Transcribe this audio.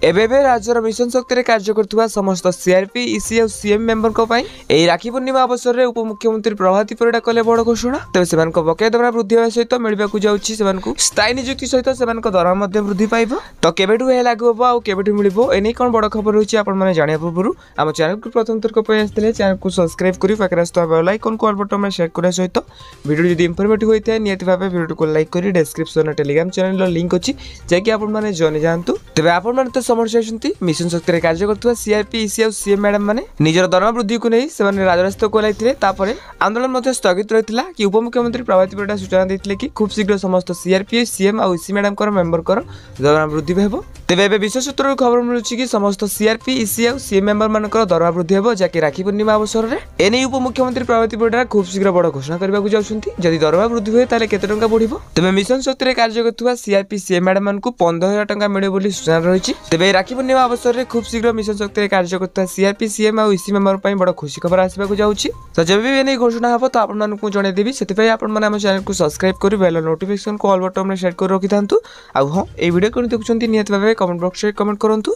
एबे राज्यर मिशन शक्ति रे कार्य करथुवा समस्त सीआरपी ईसी और सीएम मेंबर को पई एई राखी पूर्णिमा अवसर रे उपमुख्यमंत्री प्रभाती परिडा कले बड़ घोषणा। तबे सेमान को बकाया दरमा वृद्धि होय सहित मिलबा को जाउछि सेमान को स्थायी नियुक्ति सहित सेमान को दरमा मध्ये वृद्धि पाइबो। तो केबेटु हे लागू होबो आ केबेटु मिलिबो एनै कोन बड़ खबर होछि आपण माने जानिया पूर्व हम चैनल को प्रथम थर को पय आस्थिले चैनल को सब्सक्राइब करी पाकरास्ता बेल आइकन को ऑल बटन में शेयर करे सहित वीडियो जदी इंफॉर्मेटिव होइते नियति भाबे वीडियो को लाइक करी डिस्क्रिप्शन टेलीग्राम चैनल रो लिंक अछि जेकी आपण माने जने जानतु। तबे आपण माने तो समस्या छथि मिशन शक्ति कार्य करथुवा सीआरपी ईसी और सीएम मैडम माने निजर दरमा वृद्धि को नै सेमाने राजरास्ता को लाइथिले। तापरे आंदोलन मध्ये स्थगित रहितला कि उपमुख्यमंत्री प्रभाती परिडा सूचना दैथिले कि खूब शीघ्र समस्त सीआरपी सीएम और ईसी मैडम कर मेंबर कर दरमा वृद्धि हेबो। तेबे एबे विशेष सूत्रରୁ खबर मिलुछि कि समस्त सीआरपी ईसी और सीएम मेंबर मानकर दरमा वृद्धि हेबो जाकि राखी पूर्णिमा अवसर रे एनै उपमुख्यमंत्री प्रभाती परिडा खूब शीघ्र बड़ घोषणा करबा को जाउछन्ती। जदि दरमा वृद्धि होय ताले केते टंका बढ़िबो। तबे मिशन शक्ति रे कार्य करथुवा सीआरपी सीएम मैडम मानकु 15000 टंका मिले बोली सूचना रहिछि। तबे राखी पूर्णिमा अवसर रे खूब शीघ्र मिशन शक्ति रे कार्य करथुवा सीआरपी सीएम और ईसी मेंबर पई बड़ खुशी खबर आसीबा को जाउछि। तो जब भी एनै घोषणा हबो तो आपण मानकु जणे देबी सेति पई आपण माने हम चैनल को सब्सक्राइब करी बेल नोटिफिकेशन को ऑल बटन में सेट कर रखि थांतु। आ हां ए वीडियो कोन देखुछन्ती नियत भाबे कमेंट बॉक्स रे कमेंट करंतु।